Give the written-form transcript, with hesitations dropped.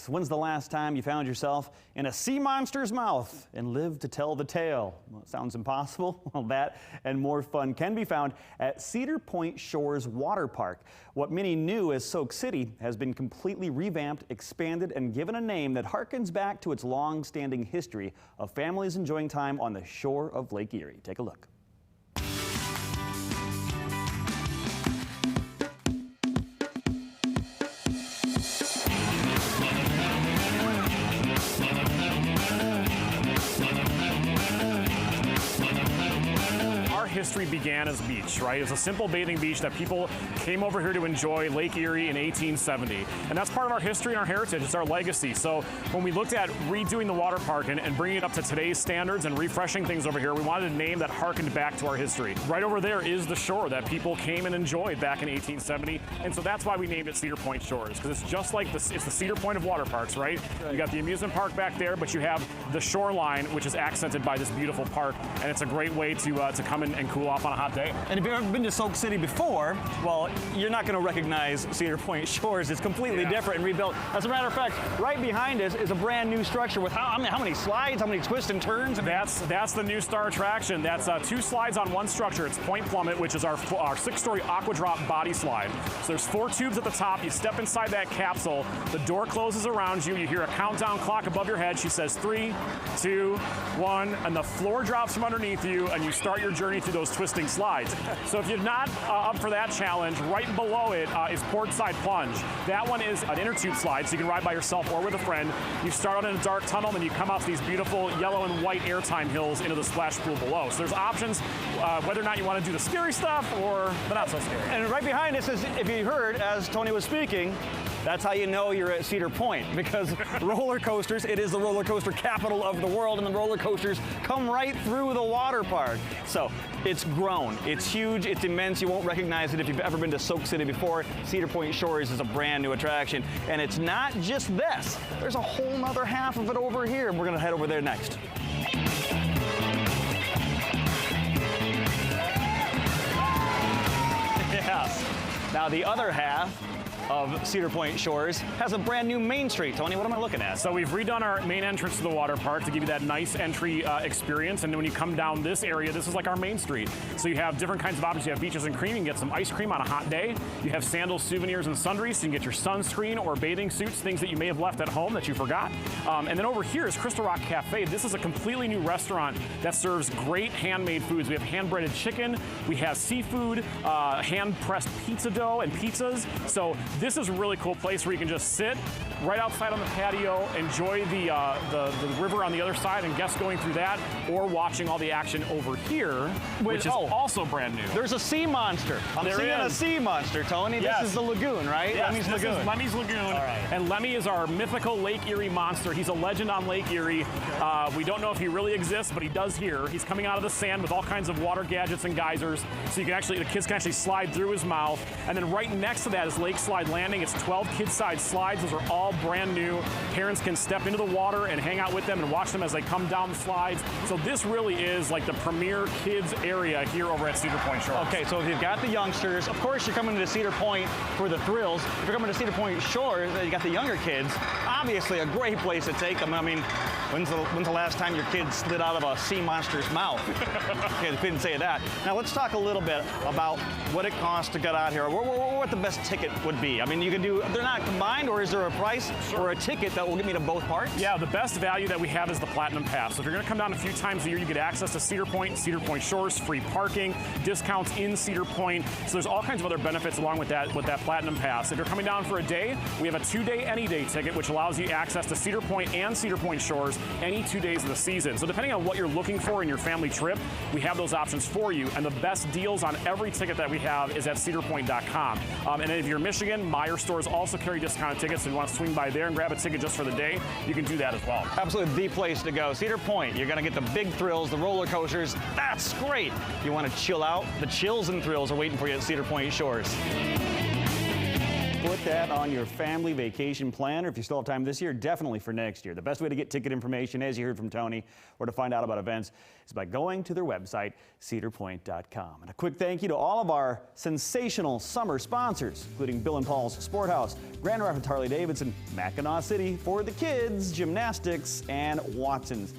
When's the last time you found yourself in a sea monster's mouth and lived to tell the tale? Well, it sounds impossible. Well, that and more fun can be found at Cedar Point Shores Water Park. What many knew as Soak City has been completely revamped, expanded, and given a name that harkens back to its long-standing history of families enjoying time on the shore of Lake Erie. Take a look. History began as a beach, right? It's a simple bathing beach that people came over here to enjoy, Lake Erie in 1870. And that's part of our history and our heritage. It's our legacy. So when we looked at redoing the water park and bringing it up to today's standards and refreshing things over here, we wanted a name that harkened back to our history. Right over there is the shore that people came and enjoyed back in 1870. And so that's why we named it Cedar Point Shores, because it's just like it's the Cedar Point of water parks, right? You got the amusement park back there, but you have the shoreline, which is accented by this beautiful park. And it's a great way to come in and cool off on a hot day. And if you've ever been to Soak City before, well, you're not going to recognize Cedar Point Shores. It's completely different and rebuilt. As a matter of fact, right behind us is a brand new structure with how many slides, how many twists and turns? That's the new star attraction. That's 2 slides on one structure. It's Point Plummet, which is our 6-story aqua drop body slide. So there's 4 tubes at the top. You step inside that capsule. The door closes around you. You hear a countdown clock above your head. She says 3, 2, 1, and the floor drops from underneath you, and you start your journey through those twisting slides. So if you're not up for that challenge, right below it is Portside Plunge. That one is an inner tube slide, so you can ride by yourself or with a friend. You start out in a dark tunnel, then you come out to these beautiful yellow and white airtime hills into the splash pool below. So there's options whether or not you want to do the scary stuff or the not so scary. And right behind us is, if you heard as Tony was speaking, that's how you know you're at Cedar Point, because roller coasters, it is the roller coaster capital of the world, and the roller coasters come right through the water park. So it's grown, it's huge, it's immense. You won't recognize it if you've ever been to Soak City before. Cedar Point Shores is a brand new attraction, and it's not just this. There's a whole nother half of it over here, and we're gonna head over there next. Yes. Now the other half of Cedar Point Shores has a brand new Main Street. Tony, what am I looking at? So we've redone our main entrance to the water park to give you that nice entry experience. And when you come down this area, this is like our Main Street. So you have different kinds of options. You have beaches and cream. You can get some ice cream on a hot day. You have sandals, souvenirs, and sundries. So you can get your sunscreen or bathing suits, things that you may have left at home that you forgot. And then over here is Crystal Rock Cafe. This is a completely new restaurant that serves great handmade foods. We have hand-breaded chicken. We have seafood, hand-pressed pizza dough and pizzas. So this is a really cool place where you can just sit right outside on the patio, enjoy the river on the other side and guests going through that, or watching all the action over here, which is also brand new. There's a sea monster. I'm seeing a sea monster, Tony. Yes. This is the lagoon, right? Yes, Lemmy's this Lagoon. is Lemmy's Lagoon. All right. And Lemmy is our mythical Lake Erie monster. He's a legend on Lake Erie. We don't know if he really exists, but he does here. He's coming out of the sand with all kinds of water gadgets and geysers, so you can the kids can actually slide through his mouth. And then right next to that is Lake Slide Landing. It's 12 kid-sized slides. Those are all brand new. Parents can step into the water and hang out with them and watch them as they come down the slides. So this really is like the premier kids area here over at Cedar Point Shores. Okay, so if you've got the youngsters, of course you're coming to Cedar Point for the thrills. If you're coming to Cedar Point Shores, you got the younger kids. Obviously a great place to take them. I mean, when's the last time your kid slid out of a sea monster's mouth? Okay, couldn't say that. Now let's talk a little bit about what it costs to get out here. What the best ticket would be. I mean, you can do, they're not combined, or is there a price or a ticket that will get me to both parks? Yeah, the best value that we have is the Platinum Pass. So if you're going to come down a few times a year, you get access to Cedar Point Shores, free parking, discounts in Cedar Point. So there's all kinds of other benefits along with that Platinum Pass. If you're coming down for a day, we have a 2-day any day ticket, which allows you access to Cedar Point and Cedar Point Shores any 2 days of the season. So depending on what you're looking for in your family trip, we have those options for you. And the best deals on every ticket that we have is at cedarpoint.com. And if you're in Michigan, Meyer stores also carry discounted tickets. So if you want to swing by there and grab a ticket just for the day, you can do that as well. Absolutely the place to go. Cedar Point, you're going to get the big thrills, the roller coasters. That's great. You want to chill out? The chills and thrills are waiting for you at Cedar Point Shores. Put that on your family vacation planner. If you still have time this year, definitely for next year. The best way to get ticket information, as you heard from Tony, or to find out about events is by going to their website, cedarpoint.com. And a quick thank you to all of our sensational summer sponsors, including Bill and Paul's Sport House, Grand Rapids Harley-Davidson, Mackinac City for the kids, gymnastics, and Watson's.